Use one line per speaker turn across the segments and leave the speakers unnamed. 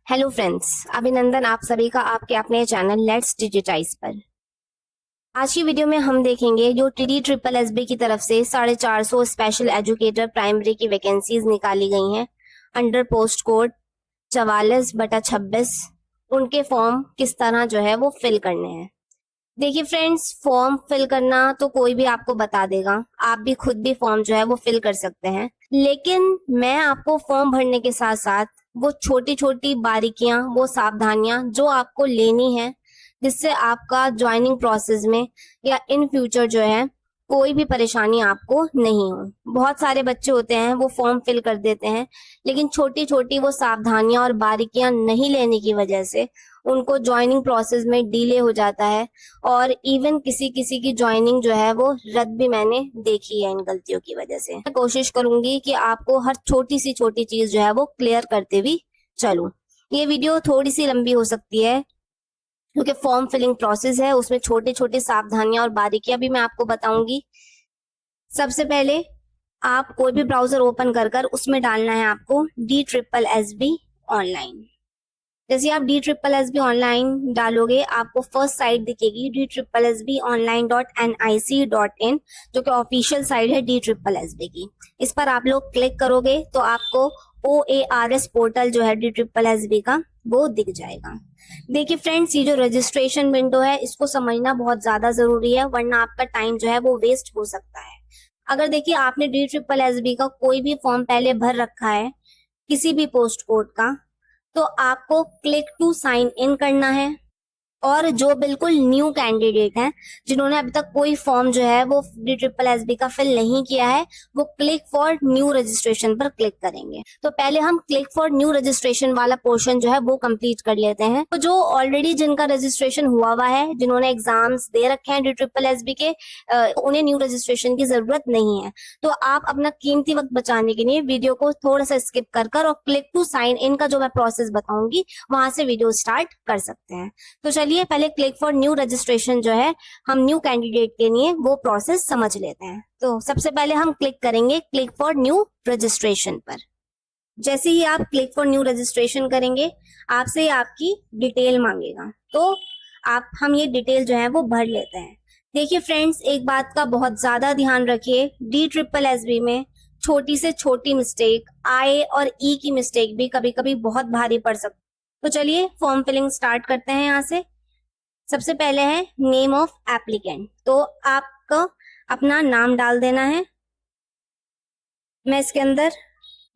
Hello friends, अभिनंदन आप सभी का आपके अपने चैनल लेट्स डिजिटाइज पर। आज की वीडियो में हम देखेंगे जो टीडी ट्रिपल एसबी की तरफ से 450 स्पेशल एजुकेटर प्राइमरी की वैकेंसीज निकाली गई हैं अंडर पोस्ट कोड 44/26। उनके फॉर्म किस तरह जो है वो फिल करने हैं। देखिए फ्रेंड्स, फॉर्म फिल करना तो कोई भी आपको बता देगा, आप भी खुद भी फॉर्म जो है वो फिल कर सकते हैं। लेकिन मैं आपको फॉर्म भरने के साथ साथ वो छोटी छोटी बारीकियां, वो सावधानियां जो आपको लेनी है, जिससे आपका ज्वाइनिंग प्रोसेस में या इन फ्यूचर जो है कोई भी परेशानी आपको नहीं हो। बहुत सारे बच्चे होते हैं वो फॉर्म फिल कर देते हैं, लेकिन छोटी छोटी वो सावधानियां और बारीकियां नहीं लेने की वजह से उनको ज्वाइनिंग प्रोसेस में डिले हो जाता है और इवन किसी किसी की ज्वाइनिंग जो है वो रद्द भी मैंने देखी है इन गलतियों की वजह से। मैं कोशिश करूंगी कि आपको हर छोटी सी छोटी चीज जो है वो क्लियर करते हुए चलूं। ये वीडियो थोड़ी सी लंबी हो सकती है क्योंकि फॉर्म फिलिंग प्रोसेस है, उसमें छोटे छोटे सावधानियां और बारीकियां भी मैं आपको बताऊंगी। सबसे पहले आप कोई भी ब्राउजर ओपन कर उसमें डालना है आपको DSSB ऑनलाइन। जैसे आप DSSB ऑनलाइन डालोगे आपको फर्स्ट साइट दिखेगी DSSBonline.nic.in, जो कि ऑफिशियल साइट है DSSB की। इस पर आप लोग क्लिक करोगे तो आपको OARS पोर्टल जो है DSSB का वो दिख जाएगा। देखिए फ्रेंड्स, ये जो रजिस्ट्रेशन विंडो है इसको समझना बहुत ज्यादा जरूरी है, वरना आपका टाइम जो है वो वेस्ट हो सकता है। अगर देखिए आपने DSSB का कोई भी फॉर्म पहले भर रखा है किसी भी पोस्ट कोड का, तो आपको क्लिक टू साइन इन करना है। और जो बिल्कुल न्यू कैंडिडेट हैं, जिन्होंने अभी तक कोई फॉर्म जो है वो DSSB का फिल नहीं किया है, वो क्लिक फॉर न्यू रजिस्ट्रेशन पर क्लिक करेंगे। तो पहले हम क्लिक फॉर न्यू रजिस्ट्रेशन वाला पोर्शन जो है वो कंप्लीट कर लेते हैं। तो जो ऑलरेडी जिनका रजिस्ट्रेशन हुआ है, जिन्होंने एग्जाम्स दे रखे हैं DSSB के, उन्हें न्यू रजिस्ट्रेशन की जरूरत नहीं है। तो आप अपना कीमती वक्त बचाने के लिए वीडियो को थोड़ा सा स्किप कर और क्लिक टू साइन इन का जो मैं प्रोसेस बताऊंगी वहां से वीडियो स्टार्ट कर सकते हैं। तो चलिए पहले क्लिक फॉर न्यू रजिस्ट्रेशन जो है हम न्यू कैंडिडेट के लिए वो प्रोसेस समझ लेते हैं। तो सबसे पहले हम क्लिक करेंगे क्लिक फॉर न्यू रजिस्ट्रेशन पर। जैसे ही आप क्लिक फॉर न्यू रजिस्ट्रेशन करेंगे आपसे आपकी डिटेल मांगेगा, तो हम ये डिटेल जो है वो भर लेते हैं। देखिए फ्रेंड्स, एक बात का बहुत ज्यादा ध्यान रखिए, DSSB में छोटी से छोटी मिस्टेक, I और E की मिस्टेक भी कभी कभी बहुत भारी पड़ सकती है। तो चलिए फॉर्म फिलिंग स्टार्ट करते हैं। यहाँ से सबसे पहले है नेम ऑफ एप्लीकेंट, तो आपको अपना नाम डाल देना है। मैं इसके अंदर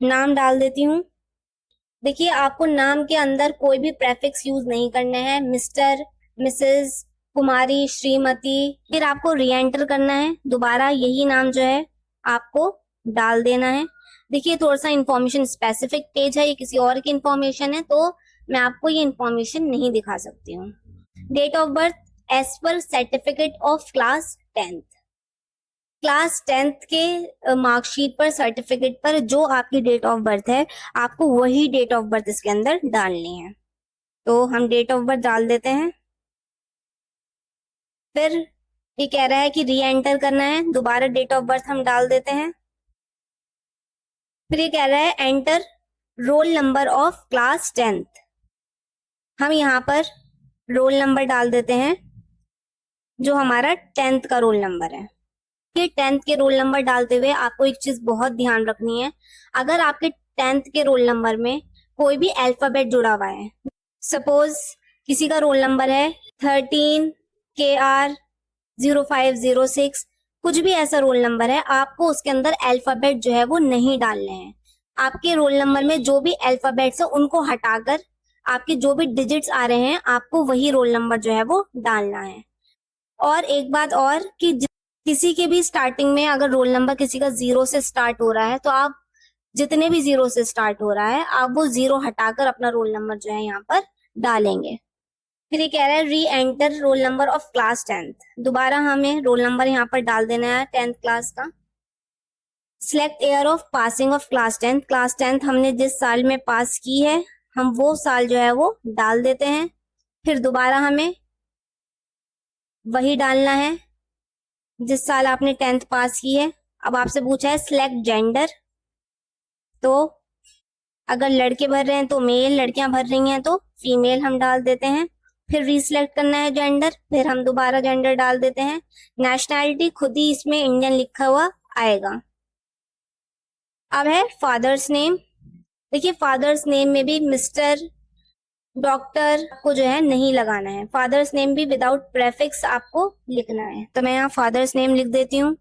नाम डाल देती हूँ। देखिए आपको नाम के अंदर कोई भी प्रेफिक्स यूज नहीं करने हैं, मिस्टर, मिसेस, कुमारी, श्रीमती। फिर आपको री एंटर करना है, दोबारा यही नाम जो है आपको डाल देना है। देखिए थोड़ा सा इंफॉर्मेशन स्पेसिफिक पेज है, ये किसी और की इंफॉर्मेशन है तो मैं आपको ये इंफॉर्मेशन नहीं दिखा सकती हूँ। Date of birth as per certificate of class 10th, class 10th के मार्कशीट पर, सर्टिफिकेट पर जो आपकी डेट ऑफ बर्थ है आपको वही डेट ऑफ बर्थ इसके अंदर डालनी है। तो हम डेट ऑफ बर्थ डाल देते हैं। फिर ये कह रहा है कि री एंटर करना है, दोबारा डेट ऑफ बर्थ हम डाल देते हैं। फिर ये कह रहा है enter roll number of class 10th, हम यहाँ पर रोल नंबर डाल देते हैं जो हमारा 10th का रोल नंबर है। ये 10th के रोल नंबर डालते हुए आपको एक चीज बहुत ध्यान रखनी है, अगर आपके 10th के रोल नंबर में कोई भी अल्फाबेट जुड़ा हुआ है, सपोज किसी का रोल नंबर है 13KR0506, कुछ भी ऐसा रोल नंबर है, आपको उसके अंदर अल्फाबेट जो है वो नहीं डालने हैं। आपके रोल नंबर में जो भी अल्फाबेट्स है उनको हटाकर आपके जो भी डिजिट्स आ रहे हैं आपको वही रोल नंबर जो है वो डालना है। और एक बात और कि किसी के भी स्टार्टिंग में अगर रोल नंबर किसी का 0 से स्टार्ट हो रहा है तो आप जितने भी 0 से स्टार्ट हो रहा है आप वो 0 हटाकर अपना रोल नंबर जो है यहाँ पर डालेंगे। फिर ये कह रहा है री enter roll number of class 10th, दोबारा हमें रोल नंबर यहाँ पर डाल देना है 10th क्लास का। Select year of passing of class 10th, class 10th हमने जिस साल में पास की है हम वो साल जो है वो डाल देते हैं। फिर दोबारा हमें वही डालना है जिस साल आपने 10th पास की है। अब आपसे पूछा है सिलेक्ट जेंडर, तो अगर लड़के भर रहे हैं तो मेल, लड़कियां भर रही हैं तो फीमेल हम डाल देते हैं। फिर रीसिलेक्ट करना है जेंडर, फिर हम दोबारा जेंडर डाल देते हैं। नेशनैलिटी खुद ही इसमें इंडियन लिखा हुआ आएगा। अब है फादर्स नेम। देखिए फादर्स नेम में भी मिस्टर, डॉक्टर को जो है नहीं लगाना है। फादर्स नेम भी विदाउट प्रेफिक्स आपको लिखना है। तो मैं यहाँ फादर्स नेम लिख देती हूँ।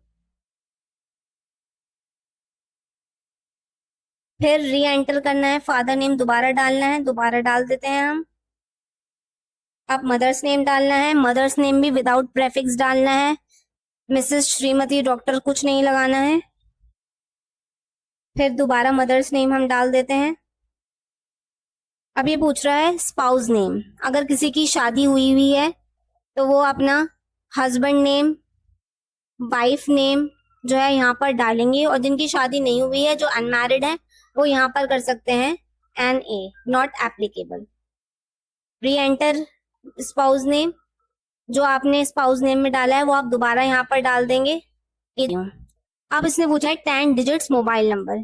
फिर री एंटर करना है, फादर नेम दोबारा डालना है, दोबारा डाल देते हैं हम। अब मदर्स नेम डालना है, मदर्स नेम भी विदाउट प्रेफिक्स डालना है। मिसेस, श्रीमती, डॉक्टर कुछ नहीं लगाना है। फिर दोबारा मदर्स नेम हम डाल देते हैं। अब ये पूछ रहा है स्पाउस नेम। अगर किसी की शादी हुई हुई है तो वो अपना हस्बैंड नेम, वाइफ नेम जो है यहाँ पर डालेंगे, और जिनकी शादी नहीं हुई है, जो अनमैरिड है, वो यहाँ पर कर सकते हैं NA, नॉट एप्लीकेबल। री एंटर स्पाउस नेम, जो आपने स्पाउस नेम में डाला है वो आप दोबारा यहाँ पर डाल देंगे। अब इसने पूछा है 10 डिजिट्स मोबाइल नंबर।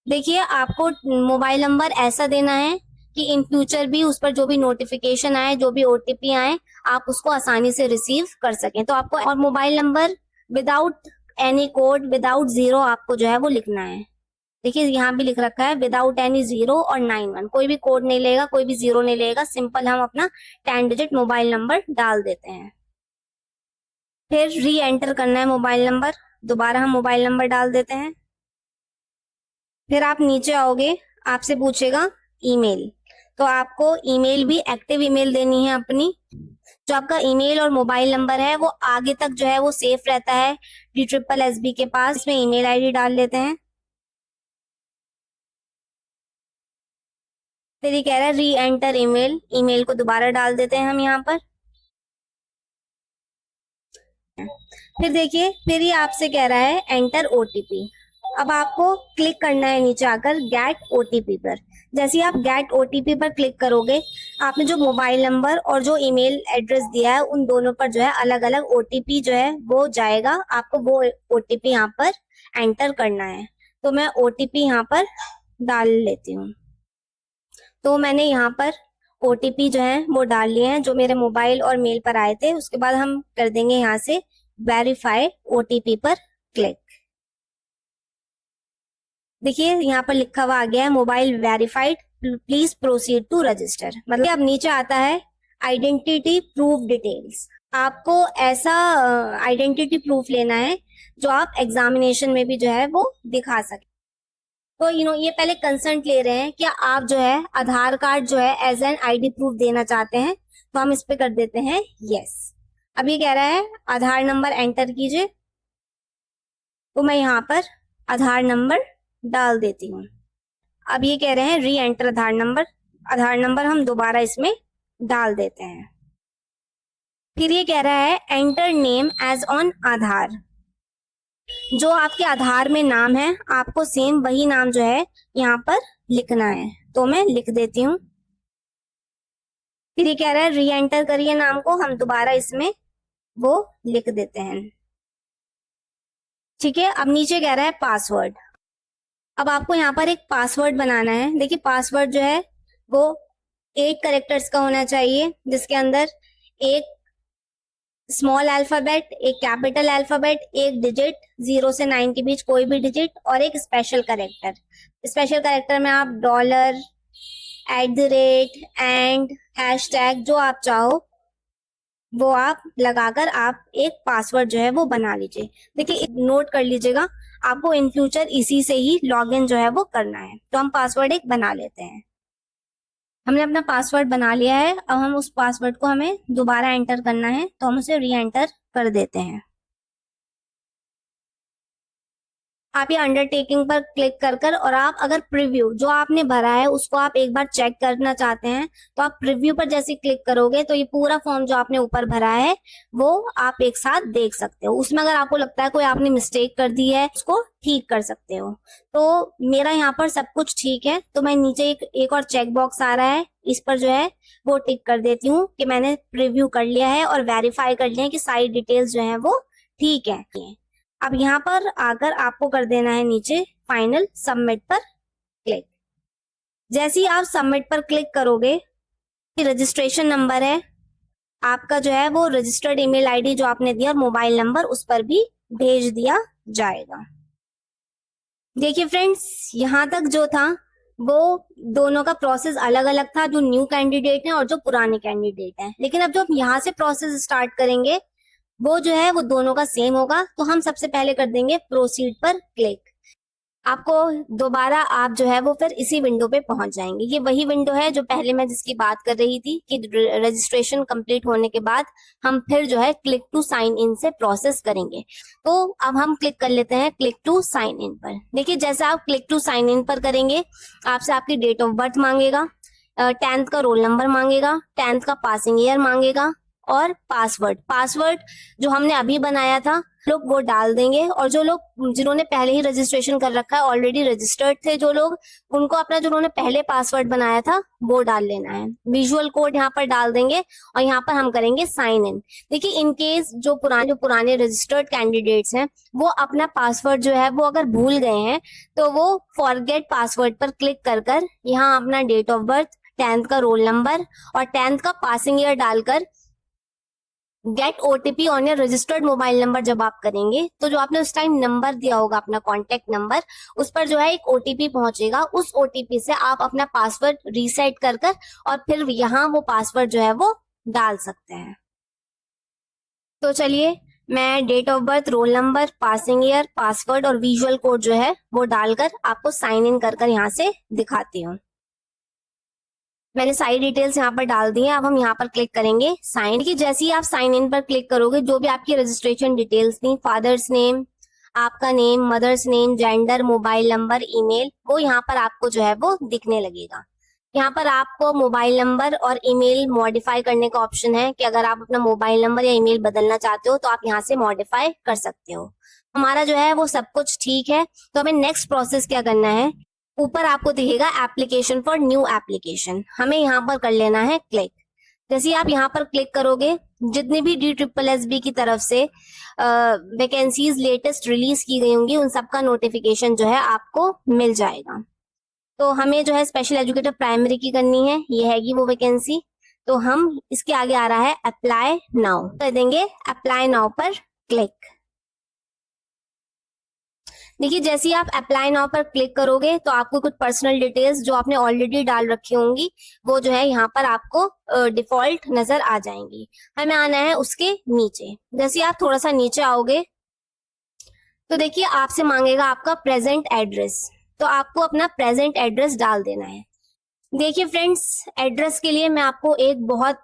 देखिए आपको मोबाइल नंबर ऐसा देना है कि इन फ्यूचर भी उस पर जो भी नोटिफिकेशन आए, जो भी OTP आए, आप उसको आसानी से रिसीव कर सकें। तो आपको, और mobile number without any code, without zero आपको जो है वो लिखना है। देखिए यहाँ भी लिख रखा है विदाउट एनी जीरो और 91, कोई भी कोड नहीं लेगा, कोई भी जीरो नहीं लेगा, सिंपल हम अपना 10 डिजिट मोबाइल नंबर डाल देते हैं। फिर री एंटर करना है मोबाइल नंबर, दोबारा हम मोबाइल नंबर डाल देते हैं। फिर आप नीचे आओगे, आपसे पूछेगा ईमेल, तो आपको ईमेल भी एक्टिव ईमेल देनी है अपनी। जो आपका ईमेल और मोबाइल नंबर है वो आगे तक जो है वो सेफ रहता है DSSB के पास। इसमें ईमेल ID डाल लेते हैं। फिर ये कह रहा है री एंटर ईमेल, ईमेल को दोबारा डाल देते हैं हम यहाँ पर। फिर देखिए, फिर ये आपसे कह रहा है एंटर OTP। अब आपको क्लिक करना है नीचे आकर गेट OTP पर। जैसे ही आप गेट OTP पर क्लिक करोगे, आपने जो मोबाइल नंबर और जो ईमेल एड्रेस दिया है उन दोनों पर जो है अलग अलग OTP जो है वो जाएगा। आपको वो OTP यहाँ पर एंटर करना है। तो मैं OTP यहाँ पर डाल लेती हूँ। तो मैंने यहाँ पर OTP जो है वो डाल लिए हैं, जो मेरे मोबाइल और मेल पर आए थे। उसके बाद हम कर देंगे यहाँ से वेरीफाई OTP पर क्लिक। देखिए यहाँ पर लिखा हुआ आ गया है mobile verified, please proceed to register. मतलब अब नीचे आता है आइडेंटिटी प्रूफ डिटेल्स। आपको ऐसा आइडेंटिटी प्रूफ लेना है जो आप एग्जामिनेशन में भी जो है वो दिखा सके। तो ये पहले कंसेंट ले रहे हैं, क्या आप जो है आधार कार्ड जो है एज एन ID प्रूफ देना चाहते हैं, तो हम इस पे कर देते हैं यस। अब ये कह रहा है आधार नंबर एंटर कीजिए, तो मैं यहाँ पर आधार नंबर डाल देती हूँ। अब ये कह रहे हैं री एंटर आधार नंबर, आधार नंबर हम दोबारा इसमें डाल देते हैं। फिर ये कह रहा है एंटर नेम एज ऑन आधार। जो आपके आधार में नाम है आपको सेम वही नाम जो है यहाँ पर लिखना है, तो मैं लिख देती हूँ। फिर ये कह रहा है री एंटर करिए नाम को, हम दोबारा इसमें वो लिख देते हैं। ठीक है, अब नीचे कह रहा है पासवर्ड। अब आपको यहाँ पर एक पासवर्ड बनाना है। देखिए पासवर्ड जो है वो 8 कैरेक्टर्स का होना चाहिए, जिसके अंदर एक स्मॉल अल्फाबेट, एक कैपिटल अल्फाबेट, एक डिजिट 0 से 9 के बीच कोई भी डिजिट, और एक स्पेशल कैरेक्टर। स्पेशल कैरेक्टर में आप $, @ एंड हैशटैग जो आप चाहो वो आप लगाकर आप एक पासवर्ड जो है वो बना लीजिए। देखिए नोट कर लीजिएगा, आपको इन फ्यूचर इसी से ही लॉगिन जो है वो करना है। तो हम पासवर्ड एक बना लेते हैं। हमने अपना पासवर्ड बना लिया है। अब हम उस पासवर्ड को हमें दोबारा एंटर करना है, तो हम उसे री एंटर कर देते हैं। आप ये अंडरटेकिंग पर क्लिक कर कर, और आप अगर प्रीव्यू जो आपने भरा है उसको आप एक बार चेक करना चाहते हैं, तो आप प्रीव्यू पर जैसे क्लिक करोगे तो ये पूरा फॉर्म जो आपने ऊपर भरा है वो आप एक साथ देख सकते हो। उसमें अगर आपको लगता है कोई आपने मिस्टेक कर दी है उसको ठीक कर सकते हो। तो मेरा यहाँ पर सब कुछ ठीक है, तो मैं नीचे एक और चेक बॉक्स आ रहा है, इस पर जो है वो टिक कर देती हूँ कि मैंने प्रीव्यू कर लिया है और वेरीफाई कर लिया है कि सारी डिटेल्स जो है वो ठीक है। अब यहाँ पर आकर आपको कर देना है नीचे फाइनल सबमिट पर क्लिक। जैसे ही आप सबमिट पर क्लिक करोगे, रजिस्ट्रेशन नंबर है आपका जो है वो रजिस्टर्ड ईमेल आईडी जो आपने दिया, मोबाइल नंबर उस पर भी भेज दिया जाएगा। देखिए फ्रेंड्स, यहाँ तक जो था वो दोनों का प्रोसेस अलग अलग था, जो न्यू कैंडिडेट है और जो पुराने कैंडिडेट है। लेकिन अब जो हम यहाँ से प्रोसेस स्टार्ट करेंगे वो जो है वो दोनों का सेम होगा। तो हम सबसे पहले कर देंगे प्रोसीड पर क्लिक। आपको दोबारा आप जो है वो फिर इसी विंडो पे पहुंच जाएंगे। ये वही विंडो है जो पहले मैं जिसकी बात कर रही थी कि रजिस्ट्रेशन कंप्लीट होने के बाद हम फिर जो है क्लिक टू साइन इन से प्रोसेस करेंगे। तो अब हम क्लिक कर लेते हैं क्लिक टू साइन इन पर। देखिए, जैसे आप क्लिक टू साइन इन पर करेंगे, आपसे आपकी डेट ऑफ बर्थ मांगेगा, 10th का रोल नंबर मांगेगा, 10th का पासिंग ईयर मांगेगा और पासवर्ड जो हमने अभी बनाया था लोग वो डाल देंगे। और जो लोग जिन्होंने पहले ही रजिस्ट्रेशन कर रखा है, ऑलरेडी रजिस्टर्ड थे जो लोग, उनको अपना जो उन्होंने पहले पासवर्ड बनाया था वो डाल लेना है। विजुअल कोड यहाँ पर डाल देंगे और यहाँ पर हम करेंगे साइन इन। देखिए, इन केस जो पुराने रजिस्टर्ड कैंडिडेट्स हैं वो अपना पासवर्ड जो है वो अगर भूल गए हैं तो वो फॉरगेट पासवर्ड पर क्लिक कर यहाँ अपना डेट ऑफ बर्थ, 10th का रोल नंबर और 10th का पासिंग ईयर डालकर gate OTP on your registered mobile number जब आप करेंगे तो जो आपने उस टाइम नंबर दिया होगा अपना कॉन्टेक्ट नंबर, उस पर जो है एक ओटीपी पहुंचेगा। उस ओटीपी से आप अपना पासवर्ड रीसेट कर और फिर यहाँ वो पासवर्ड जो है वो डाल सकते हैं। तो चलिए, मैं date of birth, roll number, passing year, password और विजुअल कोड जो है वो डालकर आपको साइन इन कर यहाँ से दिखाती हूँ। मैंने सारी डिटेल्स यहाँ पर डाल दी हैं। अब हम यहाँ पर क्लिक करेंगे साइन की। जैसे ही आप साइन इन पर क्लिक करोगे, जो भी आपकी रजिस्ट्रेशन डिटेल्स थी, फादर्स नेम, आपका name, mother's name, gender, mobile number, email, वो यहाँ पर आपको जो है वो दिखने लगेगा। यहाँ पर आपको मोबाइल नंबर और ईमेल मॉडिफाई करने का ऑप्शन है कि अगर आप अपना मोबाइल नंबर या ईमेल बदलना चाहते हो तो आप यहाँ से मॉडिफाई कर सकते हो। हमारा जो है वो सब कुछ ठीक है। तो हमें नेक्स्ट प्रोसेस क्या करना है, ऊपर आपको दिखेगा एप्लीकेशन फॉर न्यू एप्लीकेशन, हमें यहाँ पर कर लेना है क्लिक। जैसे ही आप यहाँ पर क्लिक करोगे, जितनी भी DSSB की तरफ से वैकेंसीज लेटेस्ट रिलीज की गई होंगी उन सबका नोटिफिकेशन जो है आपको मिल जाएगा। तो हमें जो है स्पेशल एजुकेटर प्राइमरी की करनी है, ये हैगी वो वैकेंसी। तो हम इसके आगे आ रहा है अप्लाई नाउ, कर देंगे अप्लाई नाउ पर क्लिक। देखिए, जैसे ही आप अप्लाई नाउ पर क्लिक करोगे तो आपको कुछ पर्सनल डिटेल्स जो आपने ऑलरेडी डाल रखी होंगी वो जो है यहाँ पर आपको डिफॉल्ट नजर आ जाएंगी। हमें आना है उसके नीचे। जैसे ही आप थोड़ा सा नीचे आओगे तो देखिए आपसे मांगेगा आपका प्रेजेंट एड्रेस, तो आपको अपना प्रेजेंट एड्रेस डाल देना है। देखिए फ्रेंड्स, एड्रेस के लिए मैं आपको एक बहुत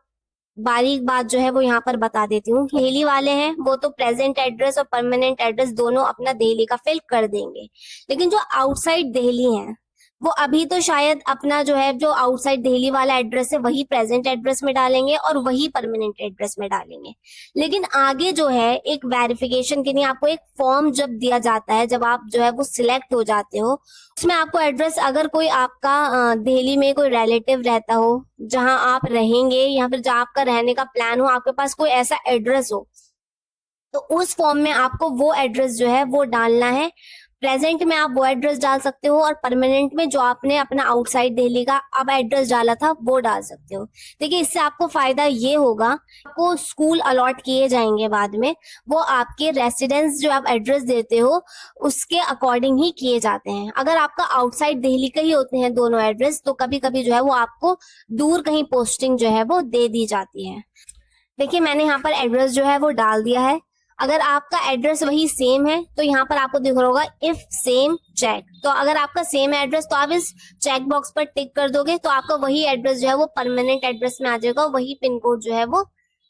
बारीक बात जो है वो यहाँ पर बता देती हूँ। दिल्ली वाले हैं वो तो प्रेजेंट एड्रेस और परमानेंट एड्रेस दोनों अपना दिल्ली का फिल कर देंगे, लेकिन जो आउटसाइड दिल्ली हैं वो अभी तो शायद अपना जो है जो आउटसाइड दिल्ली वाला एड्रेस है वही प्रेजेंट एड्रेस में डालेंगे और वही परमानेंट एड्रेस में डालेंगे। लेकिन आगे जो है एक वेरिफिकेशन के लिए आपको एक फॉर्म जब दिया जाता है, जब आप जो है वो सिलेक्ट हो जाते हो, उसमें आपको एड्रेस, अगर कोई आपका दिल्ली में कोई रिलेटिव रहता हो जहां आप रहेंगे या फिर जहां आपका रहने का प्लान हो, आपके पास कोई ऐसा एड्रेस हो, तो उस फॉर्म में आपको वो एड्रेस जो है वो डालना है। प्रेजेंट में आप वो एड्रेस डाल सकते हो और परमानेंट में जो आपने अपना आउटसाइड दिल्ली का अब एड्रेस डाला था वो डाल सकते हो। देखिए, इससे आपको फायदा ये होगा, आपको स्कूल अलॉट किए जाएंगे बाद में, वो आपके रेसिडेंस जो आप एड्रेस देते हो उसके अकॉर्डिंग ही किए जाते हैं। अगर आपका आउटसाइड दिल्ली के ही होते हैं दोनों एड्रेस तो कभी कभी जो है वो आपको दूर कहीं पोस्टिंग जो है वो दे दी जाती है। देखिए, मैंने यहाँ पर एड्रेस जो है वो डाल दिया है। अगर आपका एड्रेस वही सेम है तो यहाँ पर आपको दिख रहा होगा इफ सेम चेक, तो अगर आपका सेम एड्रेस तो आप इस चेक बॉक्स पर टिक कर दोगे तो आपका वही एड्रेस जो है वो परमानेंट एड्रेस में आ जाएगा, वही पिन कोड जो है वो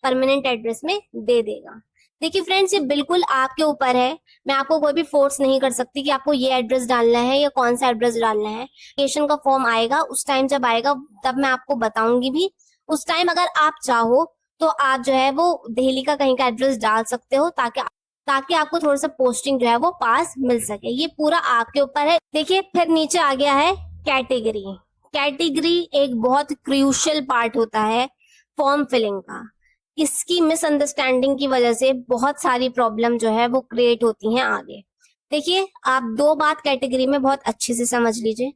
परमानेंट एड्रेस में दे देगा। देखिए फ्रेंड्स, ये बिल्कुल आपके ऊपर है, मैं आपको कोई भी फोर्स नहीं कर सकती कि आपको ये एड्रेस डालना है या कौन सा एड्रेस डालना है। एप्लीकेशन का फॉर्म आएगा, उस टाइम जब आएगा तब मैं आपको बताऊंगी भी। उस टाइम अगर आप चाहो तो आप जो है वो दिल्ली का कहीं का एड्रेस डाल सकते हो ताकि आपको थोड़ा सा पोस्टिंग जो है वो पास मिल सके। ये पूरा आपके ऊपर है। देखिए, फिर नीचे आ गया है कैटेगरी। कैटेगरी एक बहुत क्रूशियल पार्ट होता है फॉर्म फिलिंग का। इसकी मिसअंडरस्टैंडिंग की वजह से बहुत सारी प्रॉब्लम जो है वो क्रिएट होती हैं आगे। देखिए, आप दो बात कैटेगरी में बहुत अच्छे से समझ लीजिए।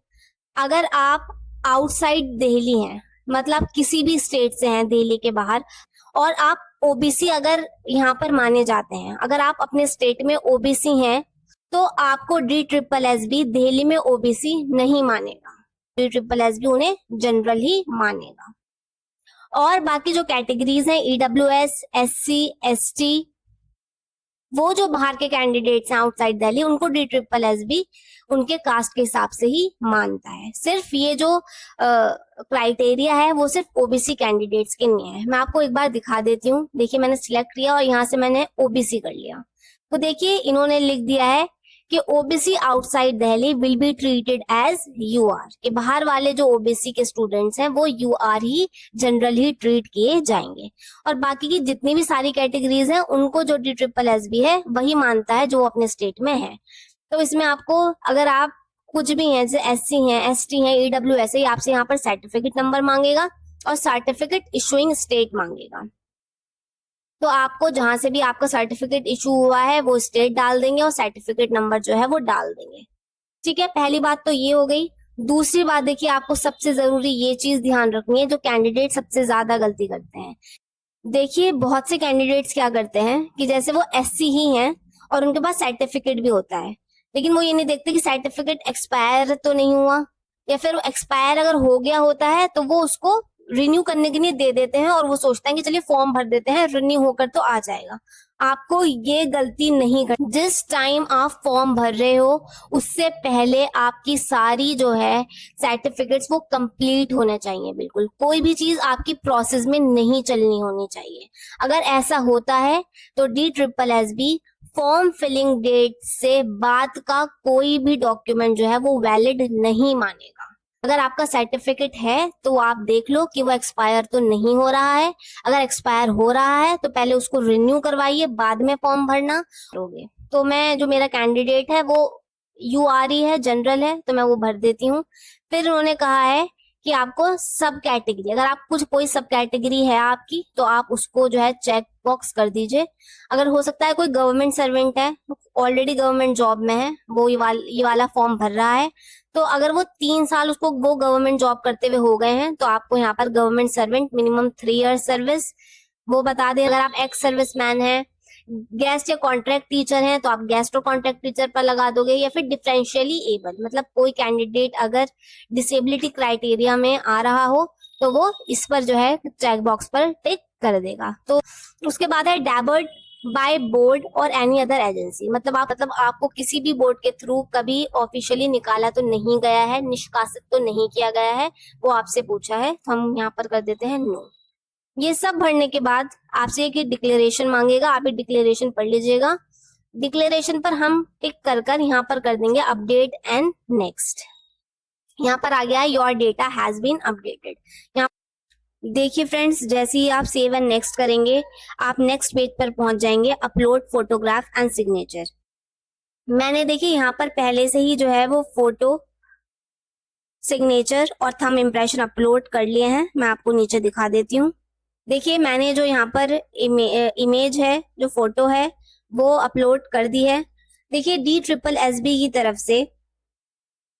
अगर आप आउटसाइड दिल्ली हैं, मतलब किसी भी स्टेट से हैं दिल्ली के बाहर, और आप ओबीसी अगर यहाँ पर माने जाते हैं, अगर आप अपने स्टेट में ओबीसी हैं, तो आपको D triple S B Delhi में ओबीसी नहीं मानेगा, डी ट्रिपल एस बी उन्हें जनरल ही मानेगा। और बाकी जो कैटेगरीज हैं ईडब्ल्यूएस, एससी, एसटी, वो जो बाहर के कैंडिडेट्स हैं आउटसाइड दिल्ली, उनको डी ट्रिपल एस बी उनके कास्ट के हिसाब से ही मानता है। सिर्फ ये जो क्राइटेरिया है वो सिर्फ ओबीसी कैंडिडेट्स के लिए है। मैं आपको एक बार दिखा देती हूँ। देखिए मैंने सिलेक्ट किया और यहाँ से मैंने ओबीसी कर लिया, तो देखिए इन्होंने लिख दिया है कि OBC outside Delhi will be treated as UR, कि बाहर वाले जो ओबीसी के स्टूडेंट्स हैं वो यूआर ही जनरल ही ट्रीट किए जाएंगे, और बाकी की जितनी भी सारी कैटेगरीज हैं उनको जो डी ट्रिपल एस बी है वही मानता है जो अपने स्टेट में है। तो इसमें आपको अगर आप कुछ भी हैं जैसे एससी हैं, एसटी हैं, ईडब्ल्यूएस है, आपसे यहाँ पर सर्टिफिकेट नंबर मांगेगा और सर्टिफिकेट इशूइंग स्टेट मांगेगा। तो आपको जहां से भी आपका सर्टिफिकेट इशू हुआ है वो स्टेट डाल देंगे और सर्टिफिकेट नंबर जो है वो डाल देंगे। ठीक है, पहली बात तो ये हो गई। दूसरी बात देखिए, आपको सबसे जरूरी ये चीज ध्यान रखनी है, जो कैंडिडेट सबसे ज्यादा गलती करते हैं। देखिए बहुत से कैंडिडेट्स क्या करते हैं कि जैसे वो एससी ही हैं और उनके पास सर्टिफिकेट भी होता है, लेकिन वो ये नहीं देखते कि सर्टिफिकेट एक्सपायर तो नहीं हुआ, या फिर एक्सपायर अगर हो गया होता है तो वो उसको रिन्यू करने के लिए दे देते हैं और वो सोचते हैं कि चलिए फॉर्म भर देते हैं, रिन्यू होकर तो आ जाएगा। आपको ये गलती नहीं करनी। जिस टाइम आप फॉर्म भर रहे हो उससे पहले आपकी सारी जो है सर्टिफिकेट्स वो कंप्लीट होने चाहिए। बिल्कुल कोई भी चीज आपकी प्रोसेस में नहीं चलनी होनी चाहिए। अगर ऐसा होता है तो D triple S B form filling date से बाद का कोई भी डॉक्यूमेंट जो है वो वैलिड नहीं मानेगा। अगर आपका सर्टिफिकेट है तो आप देख लो कि वो एक्सपायर तो नहीं हो रहा है। अगर एक्सपायर हो रहा है तो पहले उसको रिन्यू करवाइए, बाद में फॉर्म भरना करोगे। तो मैं जो मेरा कैंडिडेट है वो यूआरई है, जनरल है, तो मैं वो भर देती हूँ। फिर उन्होंने कहा है कि आपको सब कैटेगरी, अगर आप कुछ कोई सब कैटेगरी है आपकी तो आप उसको जो है चेक बॉक्स कर दीजिए। अगर हो सकता है कोई गवर्नमेंट सर्वेंट है, ऑलरेडी गवर्नमेंट जॉब में है, वो ये वाला फॉर्म भर रहा है, तो अगर वो 3 साल उसको वो गवर्नमेंट जॉब करते हुए हो गए हैं तो आपको यहाँ पर government servant minimum 3 year service वो बता दें। अगर आप एक्स सर्विस मैन है, गेस्ट या कॉन्ट्रैक्ट टीचर हैं तो आप गेस्ट और कॉन्ट्रैक्ट टीचर पर लगा दोगे, या फिर डिफरेंशियली एबल, मतलब कोई कैंडिडेट अगर डिसेबिलिटी क्राइटेरिया में आ रहा हो तो वो इस पर जो है चेक बॉक्स पर टिक कर देगा। तो उसके बाद है डैबर्ड बाय बोर्ड और एनी अदर एजेंसी, मतलब आपको किसी भी बोर्ड के थ्रू कभी ऑफिशियली निकाला तो नहीं गया है, निष्कासित तो नहीं किया गया है, वो आपसे पूछा है, तो हम यहाँ पर कर देते हैं नो। ये सब भरने के बाद आपसे एक डिक्लेरेशन मांगेगा, आप एक डिक्लेरेशन पढ़ लीजिएगा। डिक्लेरेशन पर हम टिक कर कर यहाँ पर कर देंगे अपडेट एंड नेक्स्ट। यहाँ पर आ गया है your data has been updated. यहाँ देखिए फ्रेंड्स, जैसे ही आप सेव एंड नेक्स्ट करेंगे आप नेक्स्ट पेज पर पहुंच जाएंगे, अपलोड फोटोग्राफ एंड सिग्नेचर। मैंने देखिए यहाँ पर पहले से ही जो है वो फोटो, सिग्नेचर और थंब इम्प्रेशन अपलोड कर लिए हैं। मैं आपको नीचे दिखा देती हूँ। देखिए मैंने जो यहाँ पर इमेज है, जो फोटो है वो अपलोड कर दी है। देखिए डी ट्रिपल एस बी की तरफ से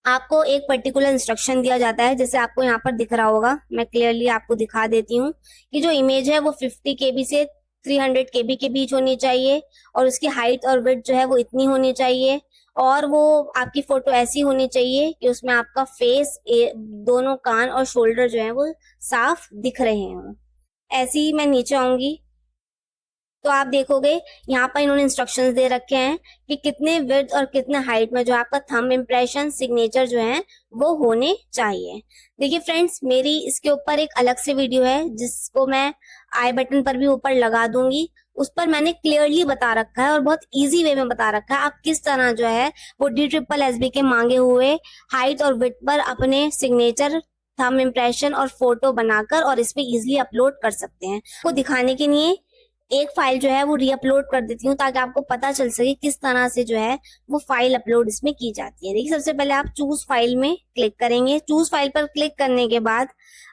आपको एक पर्टिकुलर इंस्ट्रक्शन दिया जाता है, जैसे आपको यहाँ पर दिख रहा होगा, मैं क्लियरली आपको दिखा देती हूँ कि जो इमेज है वो 50 KB से 300 KB के बीच होनी चाहिए, और उसकी हाइट और विड्थ जो है वो इतनी होनी चाहिए, और वो आपकी फोटो ऐसी होनी चाहिए कि उसमें आपका फेस, दोनों कान और शोल्डर जो है वो साफ दिख रहे हों। ऐसी ही मैं नीचे आऊंगी तो आप देखोगे यहाँ पर इन्होंने इंस्ट्रक्शंस दे रखे हैं कि कितने विड्थ और कितने हाइट में जो आपका थंब इम्प्रेशन, सिग्नेचर जो है वो होने चाहिए। देखिए फ्रेंड्स, मेरी इसके ऊपर एक अलग से वीडियो है जिसको मैं आई बटन पर भी ऊपर लगा दूंगी। उस पर मैंने क्लियरली बता रखा है और बहुत इजी वे में बता रखा है आप किस तरह जो है वो डी ट्रिपल एस बी के मांगे हुए हाइट और विड्थ पर अपने सिग्नेचर, थंब इम्प्रेशन और फोटो बनाकर और इस पे इजिली अपलोड कर सकते हैं। वो दिखाने के लिए एक फाइल जो है वो रीअपलोड कर देती हूँ ताकि आपको पता चल सके किस तरह से जो है वो फाइल अपलोड इसमें की जाती है। देखिए सबसे पहले आप चूज फाइल में क्लिक करेंगे। चूज फाइल पर क्लिक करने के बाद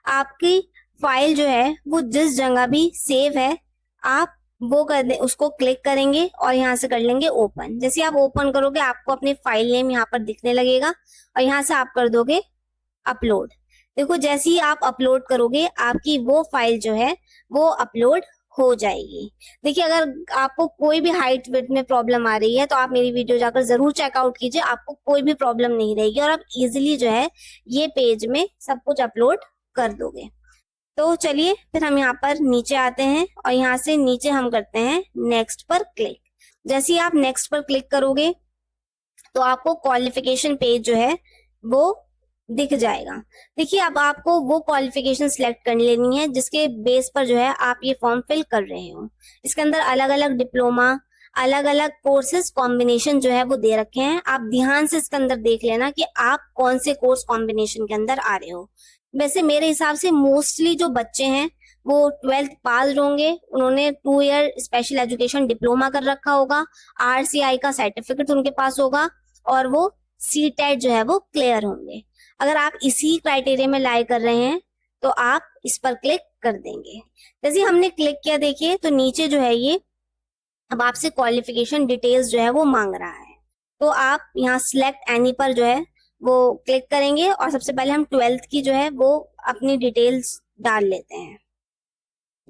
आपकी फाइल जो है वो जिस जगह भी सेव है आप वो कर दे, उसको क्लिक करेंगे और यहाँ से कर लेंगे ओपन। जैसे आप ओपन करोगे आपको अपने फाइल नेम यहाँ पर दिखने लगेगा और यहाँ से आप कर दोगे अपलोड। देखो जैसे ही आप अपलोड करोगे आपकी वो फाइल जो है वो अपलोड हो जाएगी। देखिए अगर आपको कोई भी हाइट विड्थ में प्रॉब्लम आ रही है तो आप मेरी वीडियो जाकर जरूर चेकआउट कीजिए, आपको कोई भी प्रॉब्लम नहीं रहेगी और आप इजीली जो है ये पेज में सब कुछ अपलोड कर दोगे। तो चलिए फिर हम यहाँ पर नीचे आते हैं और यहाँ से नीचे हम करते हैं नेक्स्ट पर क्लिक। जैसे ही आप नेक्स्ट पर क्लिक करोगे तो आपको क्वालिफिकेशन पेज जो है वो दिख जाएगा। देखिए अब आपको वो क्वालिफिकेशन सिलेक्ट कर लेनी है जिसके बेस पर जो है आप ये फॉर्म फिल कर रहे हो। इसके अंदर अलग अलग डिप्लोमा, अलग अलग कोर्सेज कॉम्बिनेशन जो है वो दे रखे हैं। आप ध्यान से इसके अंदर देख लेना कि आप कौन से कोर्स कॉम्बिनेशन के अंदर आ रहे हो। वैसे मेरे हिसाब से मोस्टली जो बच्चे हैं वो 12th पास होंगे, उन्होंने 2 ईयर स्पेशल एजुकेशन डिप्लोमा कर रखा होगा, RCI का सर्टिफिकेट उनके पास होगा और वो CTET जो है वो क्लियर होंगे। अगर आप इसी क्राइटेरिया में लाई कर रहे हैं तो आप इस पर क्लिक कर देंगे। जैसे हमने क्लिक किया देखिए तो नीचे जो है ये अब आपसे क्वालिफिकेशन डिटेल्स जो है वो मांग रहा है। तो आप यहाँ सिलेक्ट एनी पर जो है वो क्लिक करेंगे और सबसे पहले हम 12th की जो है वो अपनी डिटेल्स डाल लेते हैं।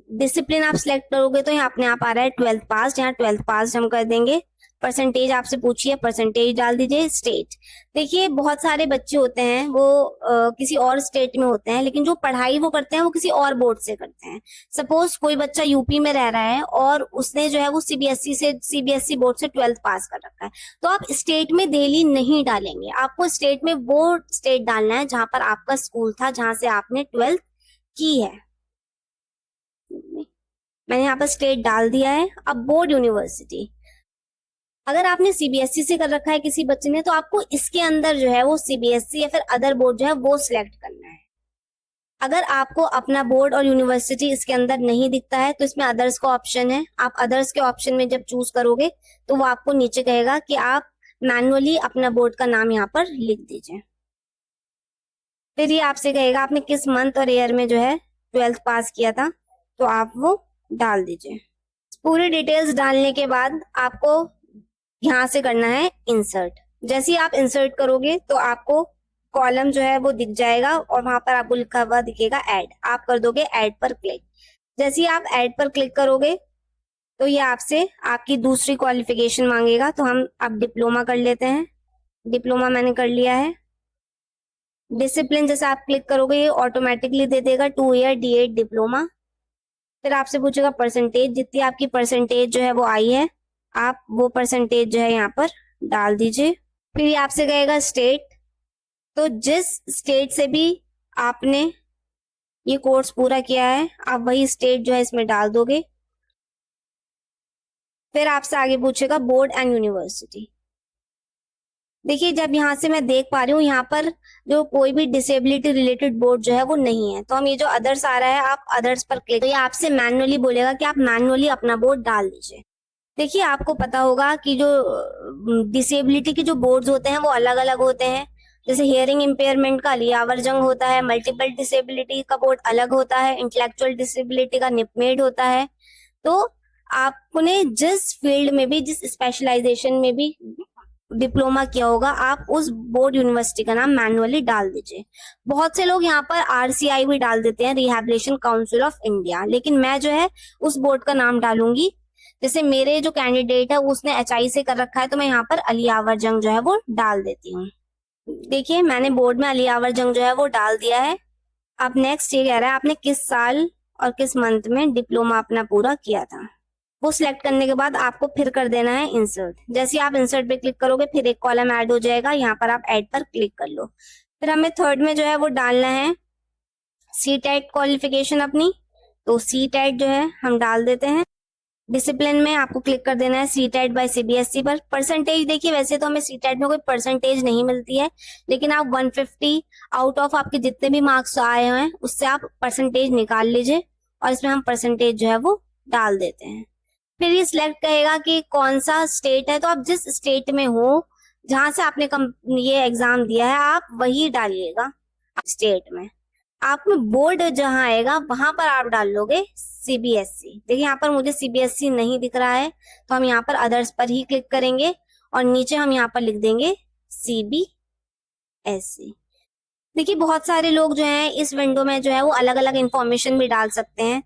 डिसिप्लिन आप सिलेक्ट करोगे तो यहाँ अपने आप आ रहा है 12th पास, यहाँ 12th पास हम कर देंगे। परसेंटेज आपसे पूछिए, परसेंटेज डाल दीजिए। स्टेट, देखिए बहुत सारे बच्चे होते हैं वो किसी और स्टेट में होते हैं लेकिन जो पढ़ाई वो करते हैं वो किसी और बोर्ड से करते हैं। सपोज कोई बच्चा यूपी में रह रहा है और उसने जो है वो सीबीएसई बोर्ड से 12th पास कर रखा है, तो आप स्टेट में दिल्ली नहीं डालेंगे, आपको स्टेट में वो स्टेट डालना है जहां पर आपका स्कूल था, जहां से आपने 12th की है। मैंने यहाँ पर स्टेट डाल दिया है। अब बोर्ड यूनिवर्सिटी, अगर आपने सीबीएसई से कर रखा है किसी बच्चे ने तो आपको इसके अंदर जो है वो सीबीएसई या फिर अदर बोर्ड जो है वो सिलेक्ट करना है। अगर आपको अपना बोर्ड और यूनिवर्सिटी इसके अंदर नहीं दिखता है तो इसमें अदर्स का ऑप्शन है। आप अदर्स के ऑप्शन में जब चूज करोगे तो वो आपको नीचे कहेगा कि आप मैनुअली अपना बोर्ड का नाम यहाँ पर लिख दीजिए। फिर ये आपसे कहेगा आपने किस मंथ और ईयर में जो है 12th पास किया था, तो आप वो डाल दीजिए। पूरी डिटेल्स डालने के बाद आपको यहाँ से करना है इंसर्ट। जैसे ही आप इंसर्ट करोगे तो आपको कॉलम जो है वो दिख जाएगा और वहां पर आपको लिखा हुआ दिखेगा ऐड, आप कर दोगे ऐड पर क्लिक। जैसे ही आप ऐड पर क्लिक करोगे तो ये आपसे आपकी दूसरी क्वालिफिकेशन मांगेगा, तो हम अब डिप्लोमा कर लेते हैं। डिप्लोमा मैंने कर लिया है। डिसिप्लिन जैसे आप क्लिक करोगे ये ऑटोमेटिकली दे देगा 2 ईयर D.Ed डिप्लोमा। फिर आपसे पूछेगा परसेंटेज, जितनी आपकी परसेंटेज जो है वो आई है आप वो परसेंटेज जो है यहाँ पर डाल दीजिए। फिर ये आपसे कहेगा स्टेट, तो जिस स्टेट से भी आपने ये कोर्स पूरा किया है आप वही स्टेट जो है इसमें डाल दोगे। फिर आपसे आगे पूछेगा बोर्ड एंड यूनिवर्सिटी। देखिए जब यहाँ से मैं देख पा रही हूँ यहाँ पर जो कोई भी डिसेबिलिटी रिलेटेड बोर्ड जो है वो नहीं है, तो हम ये जो अदर्स आ रहा है आप अदर्स पर क्लिक, तो ये आपसे मैनुअली बोलेगा कि आप मैनुअली अपना बोर्ड डाल दीजिए। देखिए आपको पता होगा कि जो डिसेबिलिटी के जो बोर्ड्स होते हैं वो अलग अलग होते हैं। जैसे हियरिंग इम्पेयरमेंट का अलियावर जंग होता है, मल्टीपल डिसेबिलिटी का बोर्ड अलग होता है, इंटेलेक्चुअल डिसेबिलिटी का निपमेड होता है। तो आपने जिस फील्ड में भी, जिस स्पेशलाइजेशन में भी डिप्लोमा किया होगा आप उस बोर्ड यूनिवर्सिटी का नाम मैनुअली डाल दीजिए। बहुत से लोग यहाँ पर RCI भी डाल देते हैं, रिहैबिलिटेशन काउंसिल ऑफ इंडिया, लेकिन मैं जो है उस बोर्ड का नाम डालूंगी। जैसे मेरे जो कैंडिडेट है उसने HI से कर रखा है तो मैं यहाँ पर अलियावर जंग जो है वो डाल देती हूँ। देखिए मैंने बोर्ड में अलियावर जंग जो है वो डाल दिया है। अब नेक्स्ट ये कह रहा है आपने किस साल और किस मंथ में डिप्लोमा अपना पूरा किया था। वो सिलेक्ट करने के बाद आपको फिर कर देना है इंसर्ट। जैसे ही आप इंसर्ट पे क्लिक करोगे फिर एक कॉलम ऐड हो जाएगा, यहाँ पर आप ऐड पर क्लिक कर लो। फिर हमें थर्ड में जो है वो डालना है CTET क्वालिफिकेशन अपनी, तो CTET जो है हम डाल देते हैं। डिसिप्लिन में आपको क्लिक कर देना है CTET बाय CBSE पर। परसेंटेज देखिए वैसे तो हमें CTET में कोई परसेंटेज नहीं मिलती है, लेकिन आप 150 आउट ऑफ आपके जितने भी मार्क्स आए हैं उससे आप परसेंटेज निकाल लीजिए और इसमें हम परसेंटेज जो है वो डाल देते हैं। फिर ये सिलेक्ट करेगा कि कौन सा स्टेट है, तो आप जिस स्टेट में हो जहां से आपने ये एग्जाम दिया है आप वही डालिएगा स्टेट में। आप में बोर्ड जहां आएगा वहां पर आप डाल लोगे CBSE। देखिए यहाँ पर मुझे CBSE नहीं दिख रहा है तो हम यहाँ पर अदर्स पर ही क्लिक करेंगे और नीचे हम यहाँ पर लिख देंगे CBSE। देखिए बहुत सारे लोग जो हैं इस विंडो में जो है वो अलग अलग इंफॉर्मेशन भी डाल सकते हैं।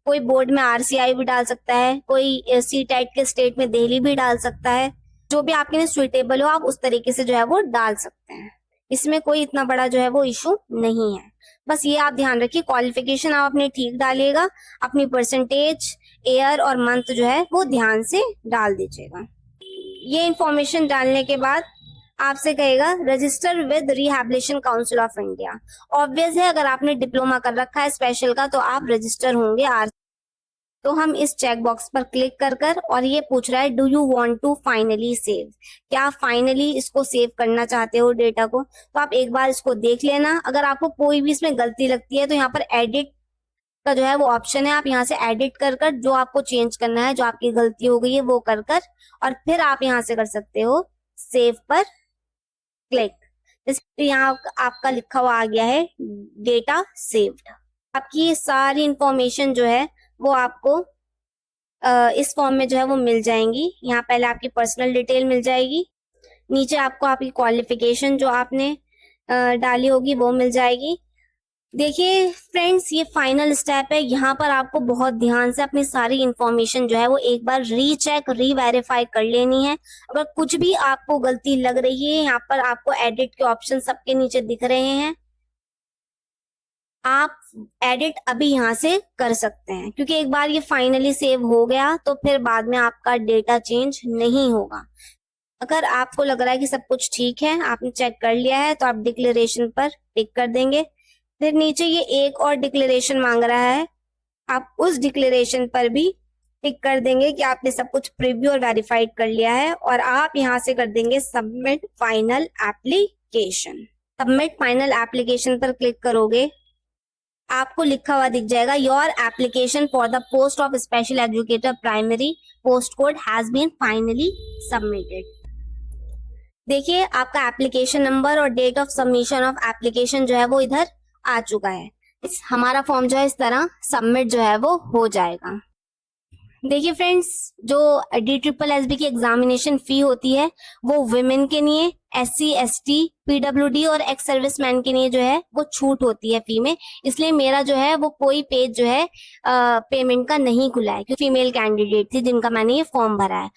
कोई बोर्ड में आरसीआई भी डाल सकता है, कोई सी टेट के स्टेट में दिल्ली भी डाल सकता है। जो भी आपके लिए सुइटेबल हो आप उस तरीके से जो है वो डाल सकते हैं। इसमें कोई इतना बड़ा जो है वो इशू नहीं है। बस ये आप ध्यान रखिए क्वालिफिकेशन आप अपने ठीक डालिएगा, अपनी परसेंटेज, ईयर और मंथ जो है वो ध्यान से डाल दीजिएगा। ये इंफॉर्मेशन डालने के बाद आपसे कहेगा register with rehabilitation council of India. Obvious है अगर आपने डिप्लोमा कर रखा है स्पेशल का तो आप रजिस्टर होंगे आर। तो हम इस चेक बॉक्स पर क्लिक कर और ये पूछ रहा है do you want to finally save, क्या आप फाइनली इसको सेव करना चाहते हो डेटा को। तो आप एक बार इसको देख लेना, अगर आपको कोई भी इसमें गलती लगती है तो यहाँ पर एडिट का जो है वो ऑप्शन है, आप यहाँ से एडिट कर जो आपको चेंज करना है, जो आपकी गलती हो गई है वो कर और फिर आप यहाँ से कर सकते हो सेव पर क्लिक। जैसे यहाँ आपका लिखा हुआ आ गया है डेटा सेव्ड। आपकी ये सारी इंफॉर्मेशन जो है वो आपको इस फॉर्म में जो है वो मिल जाएंगी। यहाँ पहले आपकी पर्सनल डिटेल मिल जाएगी, नीचे आपको आपकी क्वालिफिकेशन जो आपने डाली होगी वो मिल जाएगी। देखिए फ्रेंड्स ये फाइनल स्टेप है, यहाँ पर आपको बहुत ध्यान से अपनी सारी इंफॉर्मेशन जो है वो एक बार रीचेक रीवेरीफाई कर लेनी है। अगर कुछ भी आपको गलती लग रही है, यहाँ पर आपको एडिट के ऑप्शन सबके नीचे दिख रहे हैं, आप एडिट अभी यहाँ से कर सकते हैं, क्योंकि एक बार ये फाइनली सेव हो गया तो फिर बाद में आपका डेटा चेंज नहीं होगा। अगर आपको लग रहा है कि सब कुछ ठीक है, आपने चेक कर लिया है, तो आप डिक्लेरेशन पर टिक कर देंगे। फिर नीचे ये एक और डिक्लेरेशन मांग रहा है, आप उस डिक्लेरेशन पर भी टिक कर देंगे कि आपने सब कुछ प्रीव्यू और वेरीफाइड कर लिया है, और आप यहाँ से कर देंगे submit final application. Submit final application पर क्लिक करोगे, आपको लिखा हुआ दिख जाएगा your application for the post of special educator primary post code has been finally submitted. देखिए आपका एप्लीकेशन नंबर और date of submission of application जो है वो इधर आ चुका है। हमारा फॉर्म जो है इस तरह सबमिट जो है वो हो जाएगा। देखिए फ्रेंड्स जो DSSB की एग्जामिनेशन फी होती है वो वुमेन के लिए, SC ST PWD और एक्स सर्विसमैन के लिए जो है वो छूट होती है फी में। इसलिए मेरा जो है वो कोई पेज जो है पेमेंट का नहीं खुला है, क्योंकि फीमेल कैंडिडेट थी जिनका मैंने ये फॉर्म भरा है।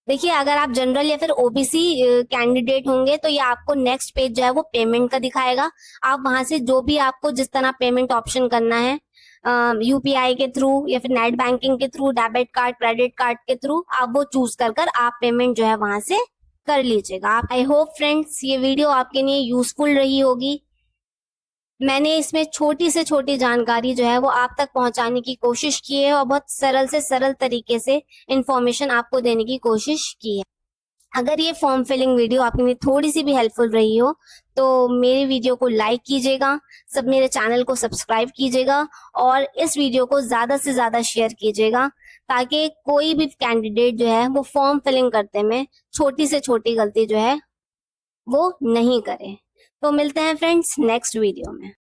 देखिए अगर आप जनरल या फिर OBC कैंडिडेट होंगे तो ये आपको नेक्स्ट पेज जो है वो पेमेंट का दिखाएगा। आप वहां से जो भी आपको जिस तरह पेमेंट ऑप्शन करना है, UPI के थ्रू या फिर नेट बैंकिंग के through, debit card, credit card के थ्रू, आप वो चूज कर आप पेमेंट जो है वहां से कर लीजिएगा। आई होप फ्रेंड्स ये वीडियो आपके लिए यूजफुल रही होगी। मैंने इसमें छोटी से छोटी जानकारी जो है वो आप तक पहुंचाने की कोशिश की है, और बहुत सरल से सरल तरीके से इंफॉर्मेशन आपको देने की कोशिश की है। अगर ये फॉर्म फिलिंग वीडियो आपके लिए थोड़ी सी भी हेल्पफुल रही हो तो मेरे वीडियो को लाइक कीजिएगा, सब मेरे चैनल को सब्सक्राइब कीजिएगा, और इस वीडियो को ज्यादा से ज्यादा शेयर कीजिएगा, ताकि कोई भी कैंडिडेट जो है वो फॉर्म फिलिंग करते में छोटी से छोटी गलती जो है वो नहीं करे। तो मिलते हैं फ्रेंड्स नेक्स्ट वीडियो में।